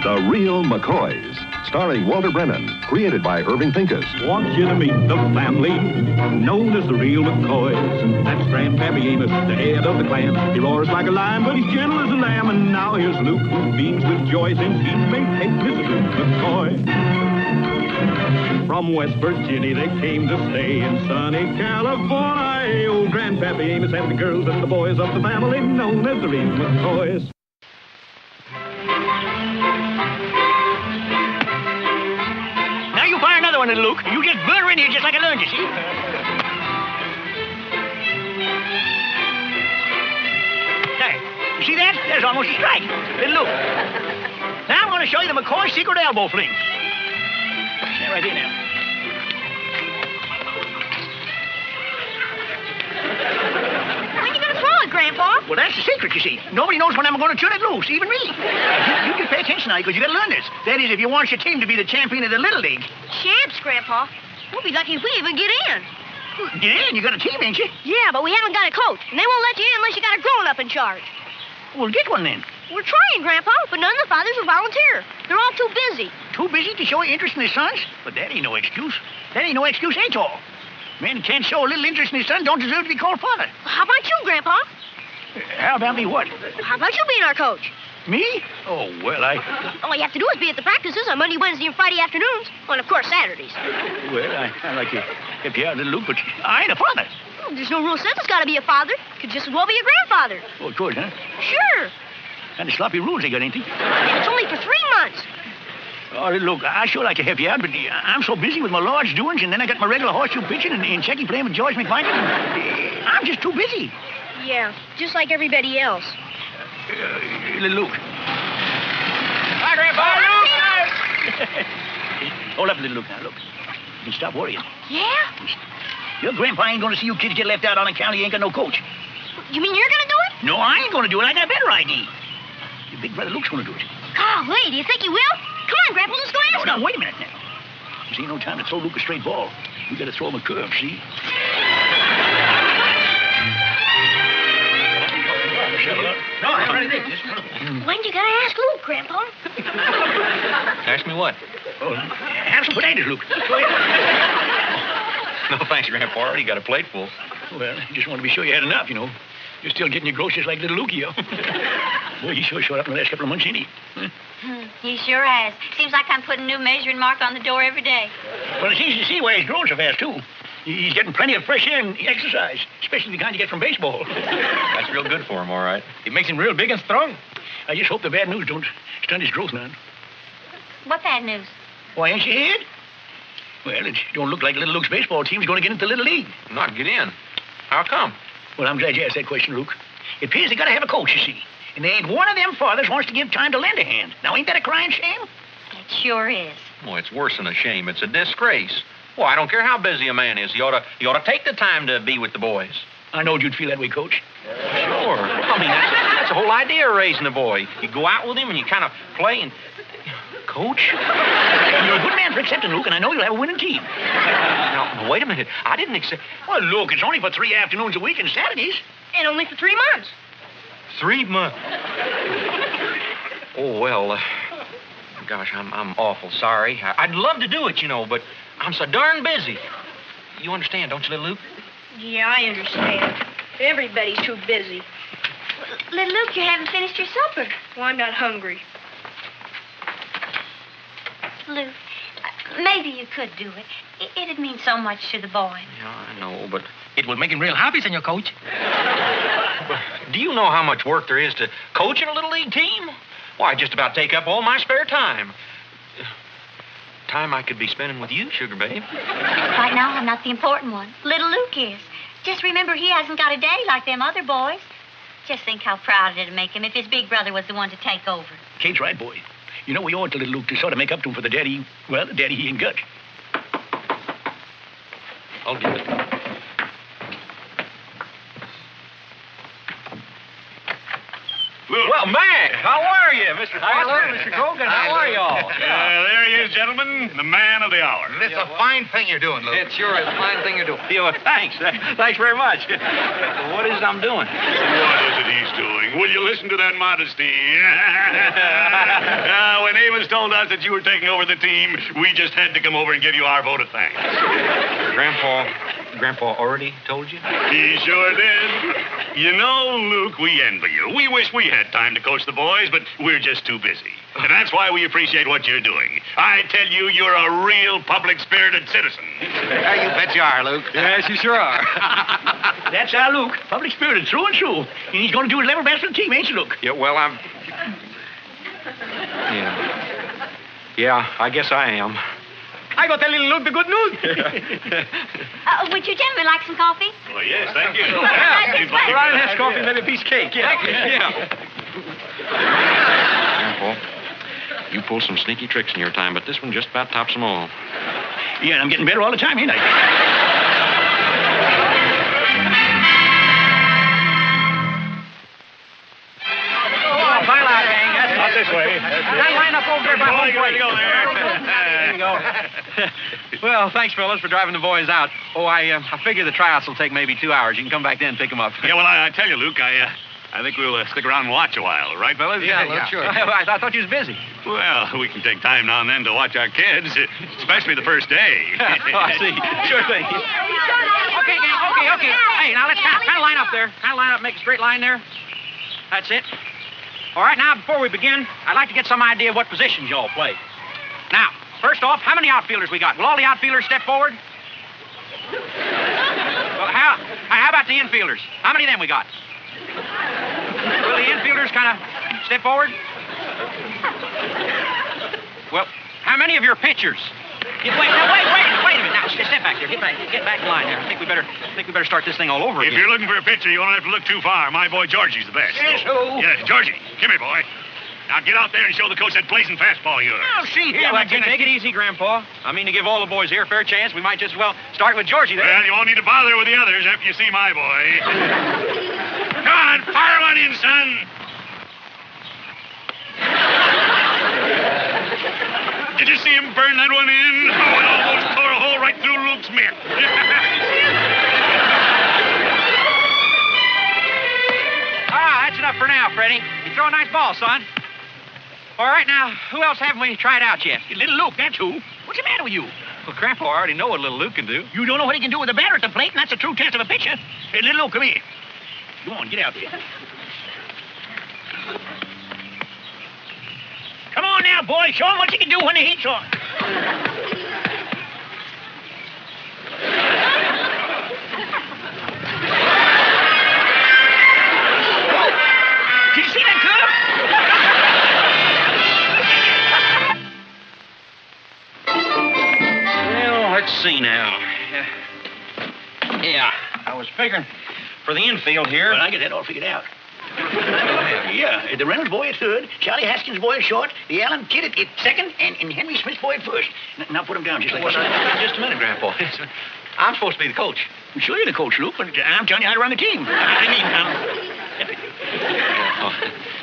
The Real McCoys, starring Walter Brennan, created by Irving Pincus. Want you to meet the family known as the Real McCoys. That's Grandpappy Amos, the head of the clan. He roars like a lion, but he's gentle as a lamb. And now here's Luke, who beams with joy since he's made Mrs. Luke McCoy. From West Virginia they came to stay in sunny California. Old Grandpappy Amos and the girls and the boys of the family known as the Real McCoys. Now you fire another one, little Luke. You just butter in here just like I learned, you see? There. You see that? There's almost a strike. Little Luke. Now I'm going to show you the McCoy secret elbow fling. Stand right there now. When you going to throw it, Grandpa? Well, that's the secret, you see. Nobody knows when I'm going to turn it loose, even me. You just pay attention now, because you got to learn this. That is, if you want your team to be the champion of the Little League. Champs, Grandpa. We'll be lucky if we even get in. Yeah, you got a team, ain't you? Yeah, but we haven't got a coach, and they won't let you in unless you got a grown-up in charge. Well, get one then. We're trying, Grandpa, but none of the fathers will volunteer. They're all too busy. Too busy to show interest in their sons? But that ain't no excuse. That ain't no excuse at all. Men can't show a little interest in his son, don't deserve to be called father. How about you, Grandpa? How about me what? How about you being our coach? Me? Oh, well, All you have to do is be at the practices on Monday, Wednesday, and Friday afternoons. And, of course, Saturdays. Well, I like to help you out, little Luke, but I ain't a father. Well, there's no rule says it's got to be a father. Could just as well be a grandfather. Oh, it could, huh? Sure. Kind of sloppy rules they got, ain't they? And it's only for 3 months. Oh, look, I sure like to help you out, but I'm so busy with my lord's doings, and then I got my regular horseshoe pitching and checking playing with George McMichael. I'm just too busy. Yeah, just like everybody else. Little Luke. Hi, Grandpa. Luke! Hold up, little Luke, now, look. You can stop worrying. Yeah? Your grandpa ain't going to see you kids get left out on account he ain't got no coach. You mean you're going to do it? No, I ain't going to do it. I got a better idea. Your big brother Luke's going to do it. Golly, do you think he will? Come on, Grandpa, let's go ask him. Now, wait a minute now. There's ain't no time to throw Luke a straight ball. We got to throw him a curve, see? No, I already did. When you gonna ask Luke, Grandpa? Ask me what? Oh, have some potatoes, Luke. Go ahead. No, thanks, Grandpa. I already got a plate full. Well, I just want to be sure you had enough, you know. You're still getting your groceries like little Lukey, yo. Boy, you sure showed up in the last couple of months, ain't he? Huh? He sure has. Seems like I'm putting a new measuring mark on the door every day. Well, it's easy to see why he's growing so fast, too. He's getting plenty of fresh air and exercise, especially the kind you get from baseball. That's real good for him, all right. It makes him real big and strong. I just hope the bad news don't stunt his growth now. What bad news? Why, ain't you heard? Well, it don't look like little Luke's baseball team's going to get into the Little League. Not get in. How come? Well, I'm glad you asked that question, Luke. It appears they got to have a coach, you see. And there ain't one of them fathers wants to give time to lend a hand. Now, ain't that a crying shame? It sure is. Well, it's worse than a shame. It's a disgrace. Well, I don't care how busy a man is. He ought to take the time to be with the boys. I knowed you'd feel that way, Coach. Sure. I mean, that's the whole idea of raising a boy. You go out with him and you kind of play and... Coach? You're a good man for accepting, Luke, and I know you'll have a winning team. Now, wait a minute. I didn't accept... Well, look, it's only for 3 afternoons a week and Saturdays. And only for 3 months. 3 months. Oh, well, gosh, I'm awful sorry. I'd love to do it, you know, but I'm so darn busy. You understand, don't you, little Luke? Yeah, I understand. Everybody's too busy. Little Luke, you haven't finished your supper. Well, I'm not hungry. Luke, maybe you could do it. It'd mean so much to the boy. Yeah, I know, but... It would make him real happy, Senor Coach. Do you know how much work there is to coaching a Little League team? Why, I just about take up all my spare time. Time I could be spending with you, sugar babe. Right now, I'm not the important one. Little Luke is. Just remember, he hasn't got a daddy like them other boys. Just think how proud it'd make him if his big brother was the one to take over. Kate's right, boy. You know, we owe it to little Luke to sort of make up to him for the daddy he ain't got. I'll give it. Well, Mac, how are you, Mr. Foster? Mr. Cogan, how are y'all? There he is, gentlemen, the man of the hour. It's a fine thing you're doing, Luke. It sure is a fine thing you're doing. Thanks. Thanks very much. What is it I'm doing? What is it he's doing? Will you listen to that modesty? When Amos told us that you were taking over the team, we just had to come over and give you our vote of thanks. Grandpa already told you? He sure did. You know, Luke, we envy you. We wish we had time to coach the boys, but we're just too busy. And that's why we appreciate what you're doing. I tell you, you're a real public-spirited citizen. You bet you are, Luke. Yes, you sure are. That's our Luke. Public spirited, through and through. And he's going to do his level best for the team, ain't you, Luke? Yeah, well, Yeah, I guess I am. I got that little Luke the good news. Would you gentlemen like some coffee? Well, yes, thank you. Go right and have coffee and maybe a piece of cake. Yeah. Grandpa, you pulled some sneaky tricks in your time, but this one just about tops them all. Yeah, and I'm getting better all the time, ain't I? Not this way. That line up over there by home plate. Go there. There you go. Well, thanks, fellas, for driving the boys out. Oh, I figure the tryouts will take maybe 2 hours. You can come back then and pick them up. Yeah, well, I tell you, Luke, I think we'll stick around and watch a while, right, fellas? Yeah, sure. I thought you was busy. Well, we can take time now and then to watch our kids, especially the first day. I see. Sure thing. Okay. Hey, now let's kind of line up there. Kind of line up, make a straight line there. That's it. All right, now, before we begin, I'd like to get some idea of what positions y'all play. Now, first off, how many outfielders we got? Will all the outfielders step forward? Well, how about the infielders? How many of them we got? Will the infielders kind of step forward? Well, how many of your pitchers? Wait a minute. Now, step back there. Get back in line there. I think we better start this thing all over again. If you're looking for a pitcher, you won't have to look too far. My boy Georgie's the best. Yes, who? Yeah, Georgie. Come here, boy. Now get out there and show the coach that blazing fastball of yours. Oh, see here. Yeah, take it easy, Grandpa. I mean, to give all the boys here a fair chance, we might just as well start with Georgie there. Well, you won't need to bother with the others after you see my boy. Come on, fire one in, son. Did you see him burn that one in? Oh, it almost tore a hole right through Luke's mitt. That's enough for now, Freddie. You throw a nice ball, son. All right, now, who else haven't we tried out yet? Little Luke, that's who. What's the matter with you? Well, Grandpa, I already know what little Luke can do. You don't know what he can do with a batter at the plate, and that's a true test of a pitcher. Hey, little Luke, come here. Come on, get out there. Come on now, boy. Show him what you can do when the heat's on. Did you see that curve? Well, let's see now. Yeah, I was figuring for the infield here. Well, I get that all figured out. Yeah, the Reynolds boy at third, Charlie Haskins' boy at short, the Allen kid at second, and Henry Smith's boy at first. Now put him down just like that. Just a minute, Grandpa. I'm supposed to be the coach. I'm sure you're the coach, Luke, but I'm telling you how to run the team.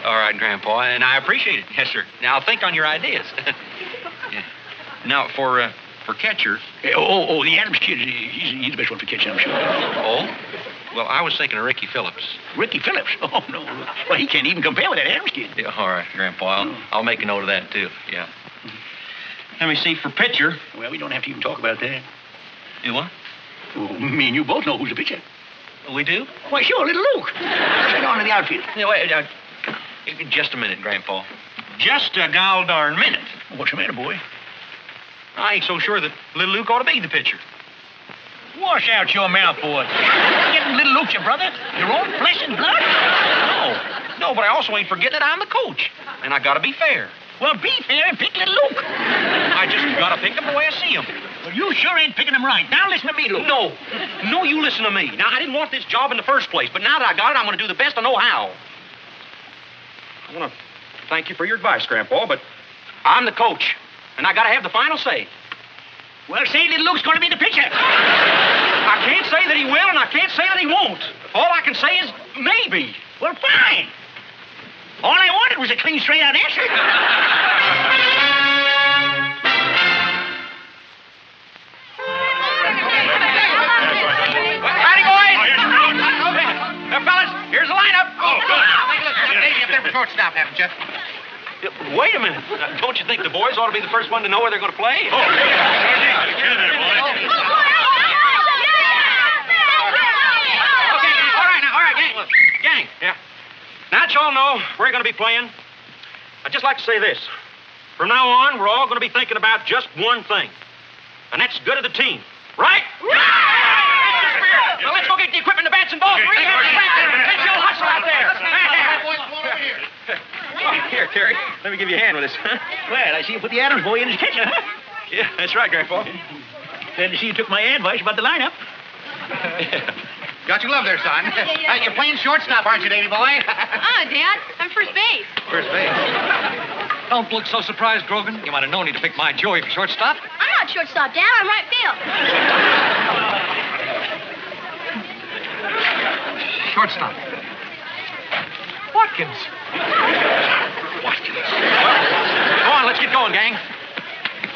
All right, Grandpa, and I appreciate it. Yes, sir. Now, I'll think on your ideas. Yeah. Now, for catcher... the Adams kid, he's the best one for catching, I'm sure. Oh? Well, I was thinking of Ricky Phillips. Ricky Phillips? Oh, no. Well, he can't even compare with that Adams kid. Yeah, all right, Grandpa. I'll make a note of that, too. Yeah. Let me see, for pitcher... Well, we don't have to even talk about that. You what? Well, me and you both know who's the pitcher. We do? Why, sure, little Luke. Straight on to the outfield. Yeah, wait, just a minute, Grandpa. Just a gol darn minute. What's the matter, boy? I ain't so sure that little Luke ought to be the pitcher. Wash out your mouth, boy. Getting little Luke your brother? Your own flesh and blood? No, but I also ain't forgetting that I'm the coach. And I gotta be fair. Well, be fair and pick little Luke. I just gotta pick him the way I see him. Well, you sure ain't picking him right. Now listen to me, Luke. No, you listen to me. Now, I didn't want this job in the first place, but now that I got it, I'm gonna do the best I know how. I wanna thank you for your advice, Grandpa, but I'm the coach, and I gotta have the final say. Well, say little Luke's gonna be the pitcher. I can't say that he will, and I can't say that he won't. All I can say is maybe. Well, fine. All I wanted was a clean, straight-out answer. Howdy, boys. Now, fellas, here's the lineup. Oh, good. Take a look. There's a lady up there for shortstop, haven't you? Wait a minute. Don't you think the boys ought to be the first one to know where they're going to play? Oh, yeah. Get in there, boy. Okay, gang. All right, gang. Look, gang. Yeah. Now that y'all know where you're going to be playing, I'd just like to say this. From now on, we're all going to be thinking about just one thing, and that's good of the team. Right? Right! Well, let's go get the equipment, the bats, and balls. Okay, Let's go hustle out there. Here, Terry. Let me give you a hand with this. Well, I see you put the Adams boy in as catcher, huh? Yeah, that's right, Grandpa. Glad to see you took my advice about the lineup. Got your glove there, son. You're playing shortstop, aren't you, Davy boy? Dad, I'm first base. First base. Don't look so surprised, Grogan. You might have known he'd pick my Joey for shortstop. I'm not shortstop, Dad. I'm right field. Shortstop. Watkins. Go on, let's get going, gang.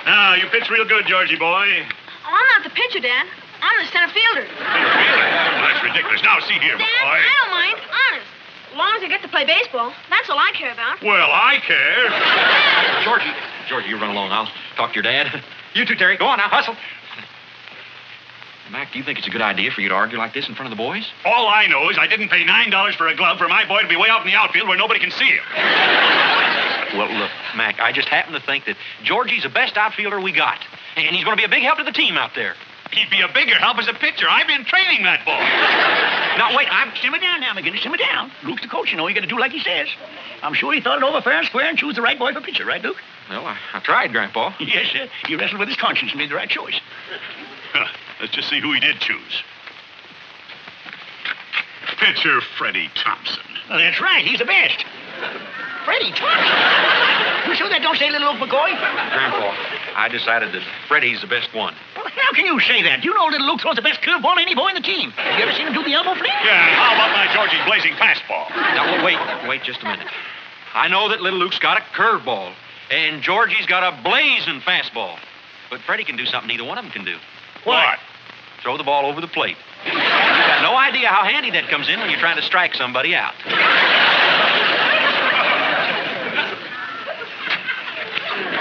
Now, you pitch real good, Georgie boy. Oh, I'm not the pitcher, Dad. I'm the center fielder. Well, that's ridiculous. Now, see here, Dad, boy. I don't mind. Honest. As long as I get to play baseball, that's all I care about. Well, I care. Georgie, you run along. I'll talk to your dad. You too, Terry. Go on now, hustle. Mac, do you think it's a good idea for you to argue like this in front of the boys? All I know is I didn't pay $9 for a glove for my boy to be way out in the outfield where nobody can see him. Well, look, Mac, I just happen to think that Georgie's the best outfielder we got. And he's going to be a big help to the team out there. He'd be a bigger help as a pitcher. I've been training that boy. Now, wait, simmer down now, McGinnis, simmer down. Luke's the coach, you know. You got to do like he says. I'm sure he thought it over fair and square and chose the right boy for pitcher, right, Luke? Well, I tried, Grandpa. Yes, sir. He wrestled with his conscience and made the right choice. Let's just see who he did choose. Pitcher Freddie Thompson. Well, that's right. He's the best. Freddie Thompson. You sure that don't say little Luke McCoy? Grandpa, I decided that Freddie's the best one. Well, how can you say that? You know little Luke throws the best curveball any boy in the team. Have you ever seen him do the elbow flip? Yeah, how about my Georgie's blazing fastball? Now, wait just a minute. I know that little Luke's got a curveball, and Georgie's got a blazing fastball. But Freddie can do something neither one of them can do. What? Throw the ball over the plate. You got no idea how handy that comes in when you're trying to strike somebody out.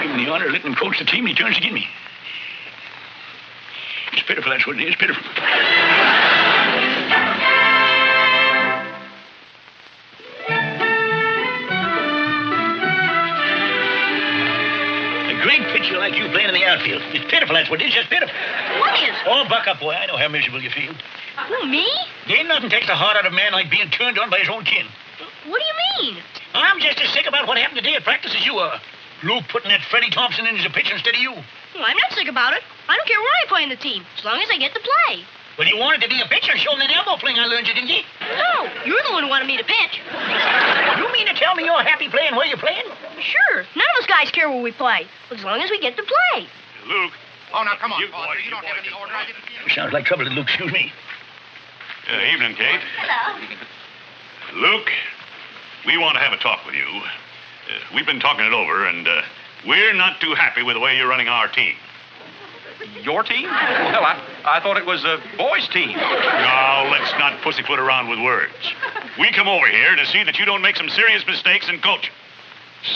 Give him the honor of letting him coach the team, and he turns to get me. It's pitiful, that's what it is, pitiful. A great pitcher like you playing in the outfield. It's pitiful, that's what it is, just pitiful. What is? Oh, buck up, boy. I know how miserable you feel. Who, me? Ain't nothing takes the heart out of a man like being turned on by his own kin. What do you mean? I'm just as sick about what happened today at practice as you are. Luke putting that Freddie Thompson in as a pitcher instead of you. Well, I'm not sick about it. I don't care where I play in the team, as long as I get to play. Well, you wanted to be a pitcher and show him that elbow fling I learned you, didn't you? No, you're the one who wanted me to pitch. You mean to tell me you're happy playing where you're playing? Sure. None of us guys care where we play, as long as we get to play. Luke. Oh, now, come on, You Foster. boys, You you don't have boys. any order. I didn't see you. Sounds like trouble to Luke, excuse me. Evening, Kate. Hello. Luke, we want to have a talk with you. We've been talking it over, and we're not too happy with the way you're running our team. Your team? Well, I thought it was a boys' team. Now, let's not pussyfoot around with words. We come over here to see that you don't make some serious mistakes in coaching.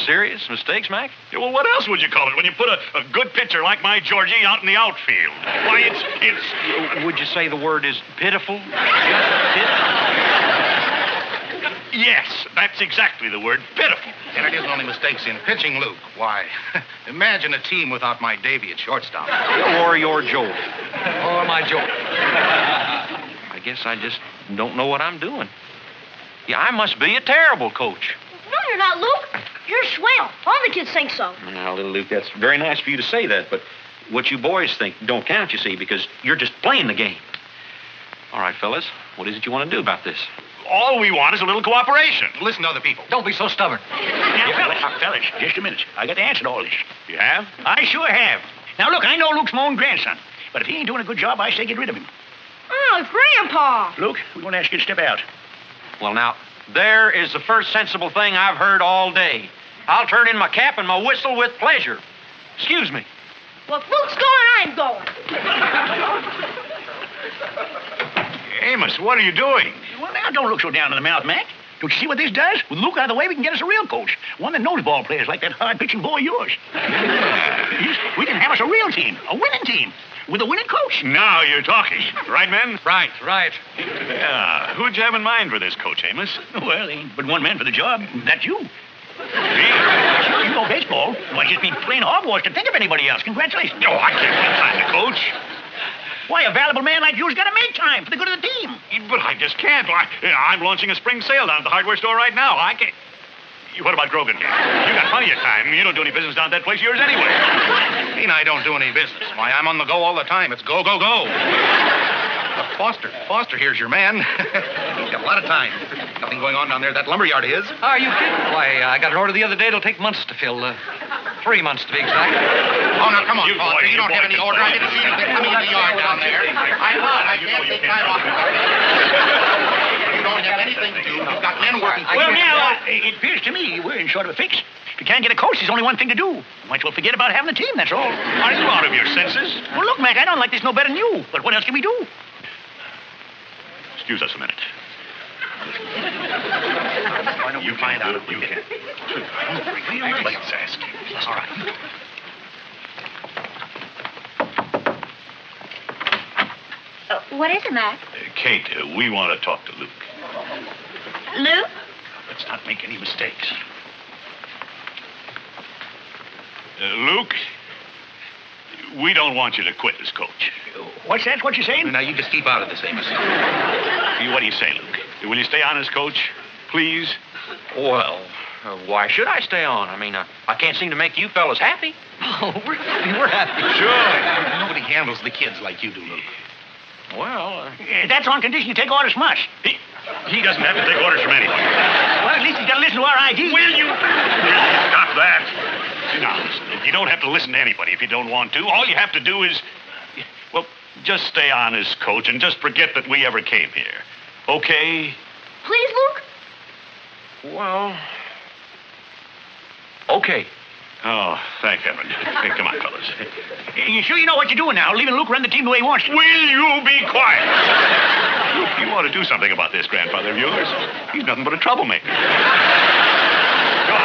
Serious mistakes, Mac? Yeah, well, what else would you call it when you put a good pitcher like my Georgie out in the outfield? Why, it's... Would you say the word is pitiful? Yes, that's exactly the word, pitiful. And it isn't only mistakes in pitching, Luke. Why, imagine a team without my Davy at shortstop. Or your Joel. Or my Joey. I guess I just don't know what I'm doing. Yeah, I must be a terrible coach. No, you're not, Luke. You're swell. All the kids think so. Now, little Luke, that's very nice for you to say that, but what you boys think don't count, you see, because you're just playing the game. All right, fellas, what is it you want to do about this? All we want is a little cooperation. Listen to other people. Don't be so stubborn. Now, fellas, just a minute. I got the answer to all this. You have? I sure have. Now, look, I know Luke's my own grandson, but if he ain't doing a good job, I say get rid of him. Oh, Grandpa. Luke, we're going to ask you to step out. Well, now, there is the first sensible thing I've heard all day. I'll turn in my cap and my whistle with pleasure. Excuse me. Well, if Luke's going, I'm going. Amos, what are you doing? Well, now, don't look so down in the mouth, Mac. Don't you see what this does? With Luke out of the way, we can get us a real coach. One that knows ball players like that hard-pitching boy of yours. We can have us a real team, a winning team, with a winning coach. Now you're talking. Right, men? Right. Yeah. Who'd you have in mind for this coach, Amos? Well, there ain't but one man for the job. That's you. Me? Sure, you know baseball. Why, just be plain hogwash to think of anybody else. Congratulations. Oh, I can't find time to coach. Why, a valuable man like you's got to make time for the good of the team. But I just can't. I'm launching a spring sale down at the hardware store right now. I can't. What about Grogan? You got plenty of time. You don't do any business down at that place of yours anyway. I mean, I don't do any business. Why, I'm on the go all the time. It's go, go, go. Foster here's your man. He's got a lot of time. Nothing going on down there at that lumberyard of his. Are you kidding? Why, I got an order the other day. It'll take months to fill. 3 months to be exact. Oh, now, come on, Foster. You don't have any order. I didn't see anything coming in the yard down there. I can't take time off. You don't have anything to do. You've got men working for you. Well, now, it appears to me we're in short of a fix. If you can't get a coach, there's only one thing to do. Might as well forget about having a team, that's all. Are you out of your senses? Well, look, Mac, I don't like this no better than you. But what else can we do? Excuse us a minute. Why don't you find out if we can? Let's ask. All right. What is it, Mac? Kate, we want to talk to Luke. Luke? Let's not make any mistakes. Luke, we don't want you to quit as coach. What's that? What you saying? Now, you just keep out of this, Amos. What do you say, Luke? Will you stay on as coach, please? Well, why should I stay on? I mean, I can't seem to make you fellas happy. Oh, we're happy. Sure. Nobody handles the kids like you do, Luke. Well, That's on condition you take orders from us. He doesn't have to take orders from anyone. Well, at least he's got to listen to our ideas. Will you stop that? Now, listen, you don't have to listen to anybody if you don't want to. All you have to do is, well, just stay on as coach and just forget that we ever came here. Okay? Please, Luke? well, okay. Oh, thank heaven. Hey, come on, fellas. You sure you know what you're doing now, leaving Luke run the team the way he wants to? Will you be quiet? Luke, you ought to do something about this grandfather of yours. He's nothing but a troublemaker. Go on.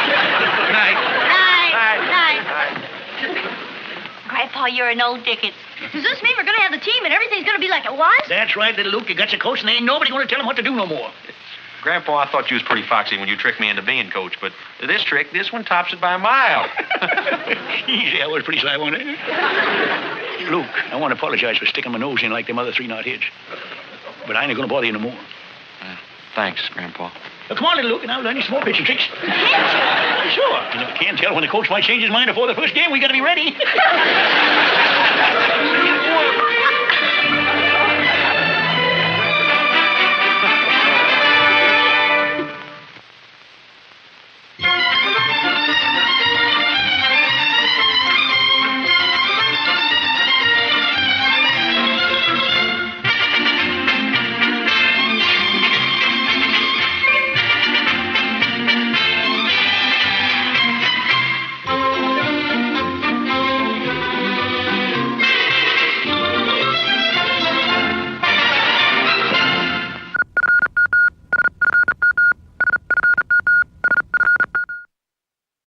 Good night. Night. Grandpa, you're an old Dickens. Does this mean we're going to have the team and everything's going to be like it was? That's right, little Luke. You got your coach, and there ain't nobody going to tell him what to do no more. Grandpa, I thought you was pretty foxy when you tricked me into being coach, but this one tops it by a mile. Easy, I was pretty sly, wasn't I? Luke, I want to apologize for sticking my nose in like them other 3 knot heads. But I ain't going to bother you no more. Thanks, Grandpa. Well, come on, little Luke, and I'll learn you some more pitching tricks. Sure. You never can tell when the coach might change his mind before the first game. We got to be ready.